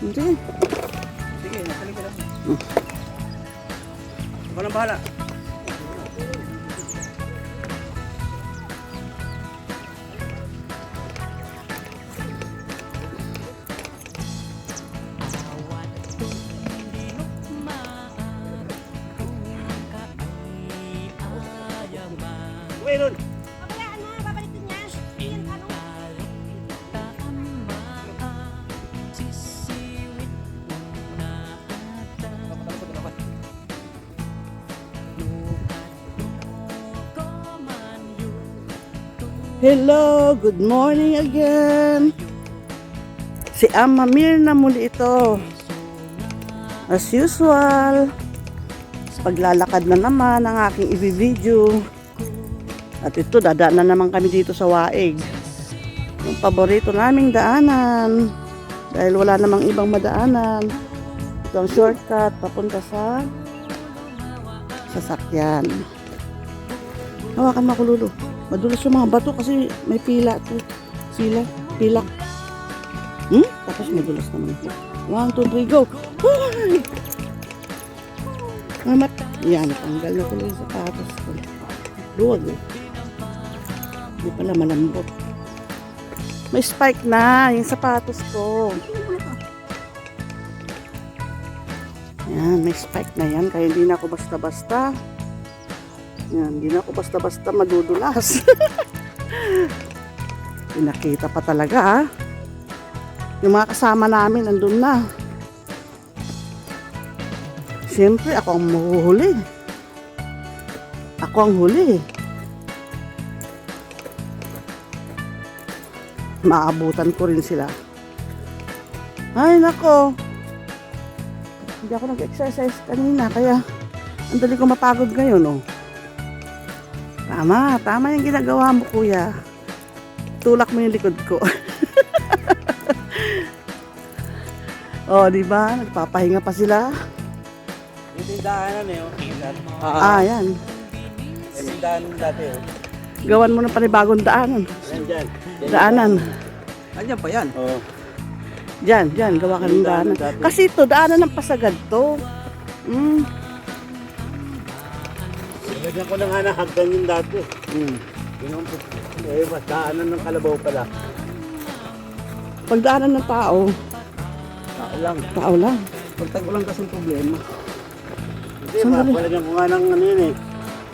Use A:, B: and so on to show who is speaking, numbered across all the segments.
A: Hindi.
B: Sige, nasaling ka lang. Ikaw nang bahala. Uy, Ron!
C: Pabayaan mo, babalikin niya. Yan, ano?
A: Hello, good morning again. Si Ama Mirna muli ito. As usual, paglalakad na naman ang aking i-video. At ito, dadaan na naman kami dito sa Waig. Yung paborito naming daanan. Dahil wala namang ibang madaanan. Ito ang shortcut papunta sa sasakyan. Hawakan mo ako, Lulu. Madulas yung mga bato kasi may pila to. Pilak. Tapos madulas naman ito. 1, 2, 3, go! Hoy! Mamat. Yan, tanggal na tuloy yung sapatos ko. Luwag eh. Hindi pala malambot. May spike na yung sapatos ko. Yan, may spike na yan. Kaya hindi na ako basta-basta. Yan, hindi na ako basta-basta madudulas. Pinakita pa talaga ha. Yung mga kasama namin nandun na. Siyempre ako ang mahuhuli. Ako ang huli. Maabutan ko rin sila. Ay nako. Hindi ako nag-exercise kanina kaya ang dali ko mapagod ngayon oh. Tama yung ginagawa mo, kuya. Tulak mo yung likod ko. Oh, di ba? Nagpapahinga pa sila.
B: Ito yung daanan eh.
A: Yan.
B: Ito yung daanan dati eh.
A: Gawan mo ng panibagong daanan.
B: Yan dyan.
A: Daanan.
B: Andyan pa yan. Oo.
A: Diyan, gawa ka ng daanan. Kasi ito, daanan ng pasagad to.
B: Lagyan ko na nga na hagdan yung dati. Eh, mas daanan ng kalabaw pala.
A: Pag daanan ng tao,
B: Tao lang.
A: lang.
B: Pag tag-ulan kasing problema. Hindi,
A: Sandali.
B: palagyan ko nga ng ano yun eh.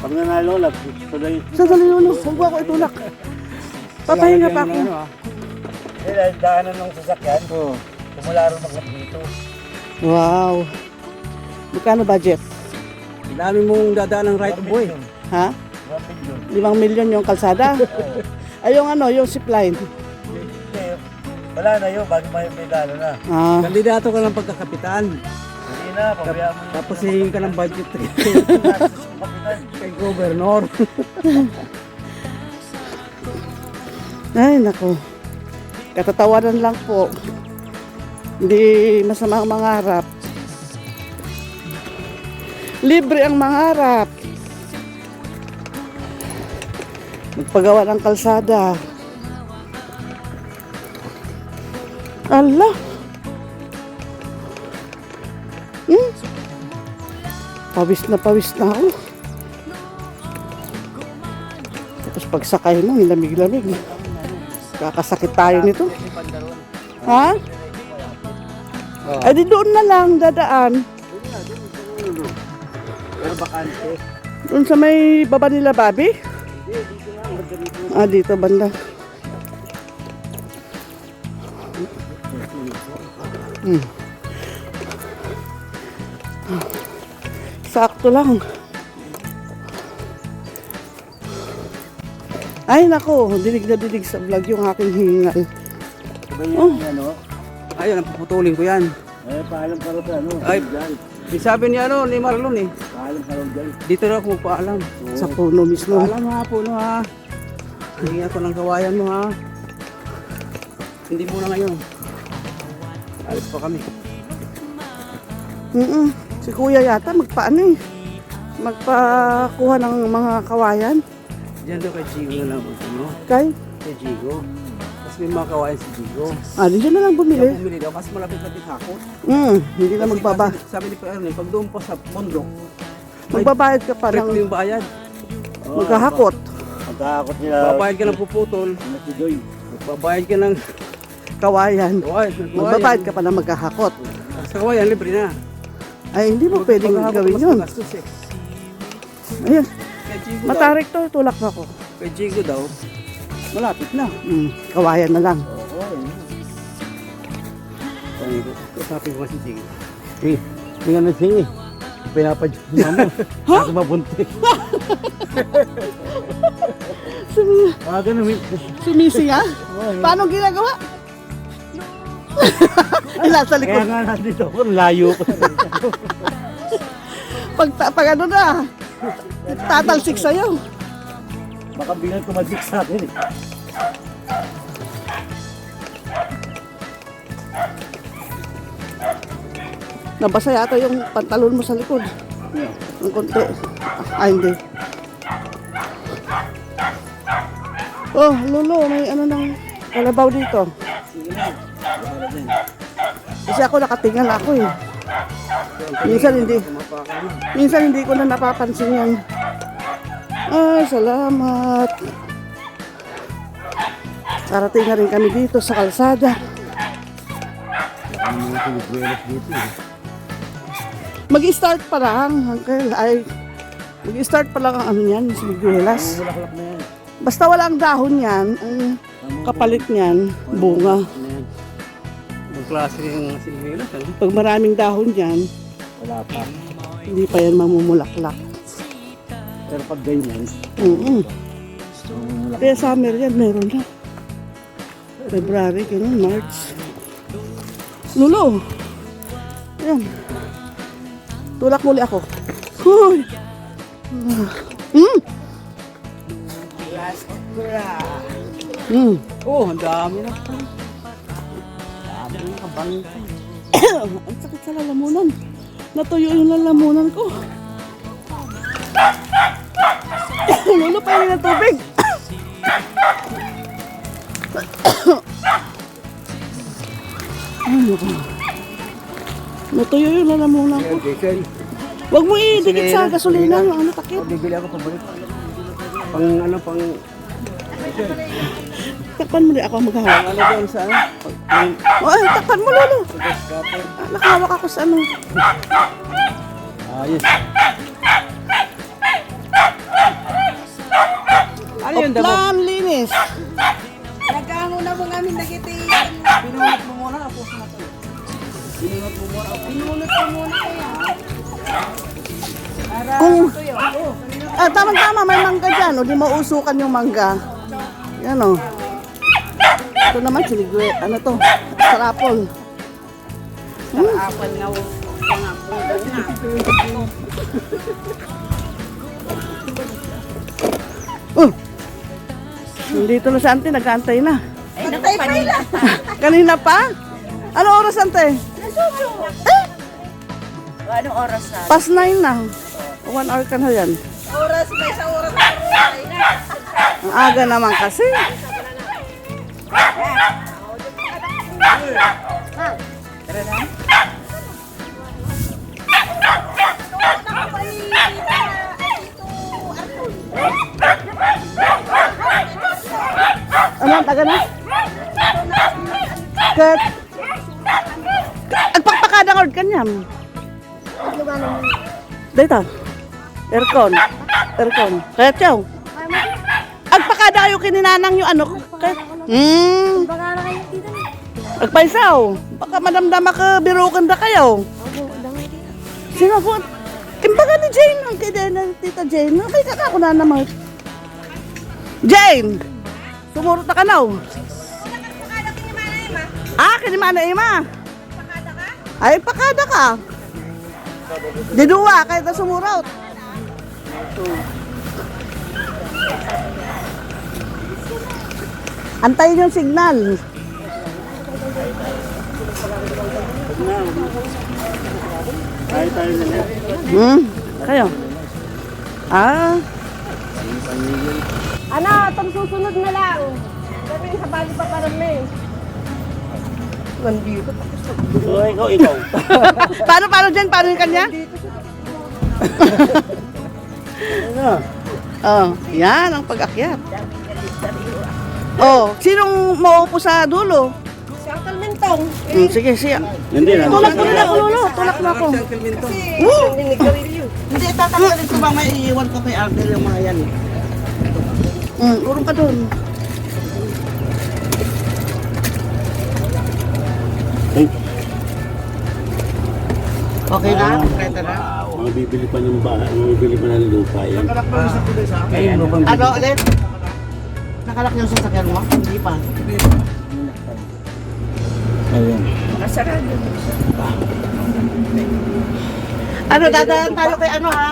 B: Pag nangalolap, tuloy.
A: Sandali yun, huwag mo ako itulak. Papahinga pa ako.
B: Eh, dahil daanan ng sasakyan, kumula rin ako dito.
A: Wow. Magkano budget?
B: Ang dami mong dadaan ng right of way.
A: Ha? 5 milyon yung kalsada? Ay, yung yung zipline.
B: Wala na yun, bago may medalo na.
D: Kandidato ka ng pagkakapitan.
B: Hindi na, pabayaan mo yun.
D: Tapos hihingin ka ng budget kay Governor.
A: Ay, nako. Katatawanan lang po. Hindi masama ang mangarap. Libre ang mangarap. Magpagawa ng kalsada. Allah. Pawis na ako. Tapos pagsakay mo, lamig-lamig. Kakasakit tayo nito. Ha? Ay di doon na lang dadaan.
B: Pero bakante.
A: Doon sa may baba nila, Bobby? Dito banda. Sakto lang. Ay nako, dinig na dinig sa vlog yung aking hingal.
B: Diba yan, ano?
D: Ayun, ang puputulin ko yan.
B: Eh, paalam ka rin ano?
D: Ay.
B: Dyan.
D: Sabi ni Marlon eh.
B: Paalam ka rin dyan.
D: Dito na ako magpaalam.
A: Sa puno mismo.
D: Paalam ha, puno ha. Hindi ako ng kawayan mo ha. Hindi muna ngayon. Alis pa kami.
A: Si kuya yata magpakuha ng mga kawayan.
D: Diyan daw kay Chigo na lang. Ano?
A: Kay?
D: Kay Chigo. Kasi may mga kawayan si Digo.
A: Ah, di dyan na lang
D: Kaya
A: bumili.
D: bumili daw kasi malapit na din ako.
A: Hindi na magbaba.
D: Sabi ni Kuya Ernie, pag doon po sa bundok,
A: Magbabayad ka pa
D: direct
A: ng
D: yung bayad.
A: maghahakot.
B: Pagkakakot nila.
D: Babayad ka ng puputol,
B: Matidoy.
D: babayad ka ng
A: Kawayan.
D: kawayan.
A: Magbabayad ka pa ng maghahakot.
D: Sa kawayan, libre na.
A: Ay, hindi mo pwedeng
D: Maghahakot,
A: gawin
D: mas
A: yun.
D: magastos eh.
A: Ayun,
D: Kay Jigo daw,
A: matarik to, tulak na ako.
D: kay Jigo daw, malapit na.
A: Kawayan na lang.
B: Oo, yun.
D: Kasapin ko si Jigo.
B: Eh, hindi nga nasingi. Pinapadyan mo. Ako mabunti. Ganun.
A: Sumising ha? Paano ginagawa? Nasa
B: Kaya
A: likod.
B: nga nandito ako, layo ko.
A: Pag ano na, tatalsik sa'yo.
B: Baka bilang tumadik sa akin eh.
A: Nabasa yata yung pantalon mo sa likod. Ang konti. Hindi. Oh, Lolo, may ano ng kalabaw dito. Kasi ako nakatingal ako eh. Minsan hindi ko na napapansin yan. Ay, salamat. Karating na rin kami dito sa kalsada.
B: Ang mga tuligwelas dito eh.
A: Mag-start pa lang, uncle. Ay, mag-start pa lang ang ano yan, siniguelas.
B: Bulaklak na yan.
A: Basta walang dahon yan, ang kapalit niyan, bunga.
D: Ang klase yung silvila.
A: Pag maraming dahon yan,
B: Wala pa.
A: hindi pa yan mamumulaklak.
B: Pero pag ganyan,
A: Kaya summer yan, meron na. February, ganun, March. Lulo! Yan. Tulak muli ako. Huy!
D: Oh, ang dami na.
A: Ang sakit sa lalamunan. Natuyo yung lalamunan ko. Lulo, pahingi ng tubig. Ay, naku. Natuyo yung lalamunan ko.
D: Diesel.
A: Huwag mo idikit sa gasolina yung ano takip.
D: Bibili ako pabalik. Pang ano, pang
A: Takpan mo rin ako maghahawak.
D: ano doon sa ano?
A: Ay, takpan mo, Lolo.
D: Scraper.
A: Nakahawak ako sa ano.
D: Ayos. Ano yun, damo?
A: Oplan, linis.
C: Nagkaano na mo namin nagitiyan.
D: Pinunot mo muna, tapos na to. Pinunot mo muna.
C: Pinulot ko muna kaya.
A: Kung, tamang-tama, may mangga dyan. O, di mausukan yung mangga. Yan o. Ito naman, sinigwe. Ano to? Sarapol.
C: Apal nga po.
A: Nandito na si Ante, nag-aantay na.
C: Ay, natay pa nila.
A: Kanina pa? Ano oras, Ante?
C: Anong oras na?
A: Past 9 na. 1 hour ka na yan.
C: Oras, may sa oras na.
A: Ang aga naman kasi. Ano, taga na? Kat. Agpakpakada ka kanyam. Dito. Aircon. Aircon. Kaya tiyaw. Agpakada kayo kininanang yung ano. Kaya.
C: Baka na kayo dito.
A: Agpaisaw. Baka madamdama ka birukan da kayo.
C: Opo, damay dito.
A: Sino po? Imbaga ni Jane. Ang kaya na tita Jane. May kakako na naman. Jane! Sumurot na ka na.
C: Pakada ko ni Mana Ema.
A: Ah, kinimana ima.
C: Pakada ka?
A: Ay, pakada ka. Diduwa, kahit na sumurot. Antayin yung signal.
B: tayo na yan.
A: Kayo? Ah,
C: Ano, itong susunod na lang. Kami rin, habali pa parang may. Nandito.
B: So, ikaw.
A: Paano dyan? Paano yung kanya?
B: Ano?
A: Oh, yan ang pag-akyat. Oh, sinong mauupo sa dulo?
C: Si Uncle Mintong.
A: Sige, siya.
B: Hindi na.
A: Tulak mo nila, Lolo. Tulak mo ako.
C: Kasi, hindi nagkarilyo.
D: Hindi, tatanggalin ko ba may iiwan ko kay Ardel yung mga yan.
A: Urong ka doon.
D: Okay na? Kompleto na?
B: Mga bibili pa ng bahay, mga bibili pa ng lupa yan. Ayun, lupang
D: Ano ulit? Nakalak yung sasakyan mo? Hindi pa.
B: Ayun.
C: Nasarado.
D: Ano, dadaan tayo kay ano ha?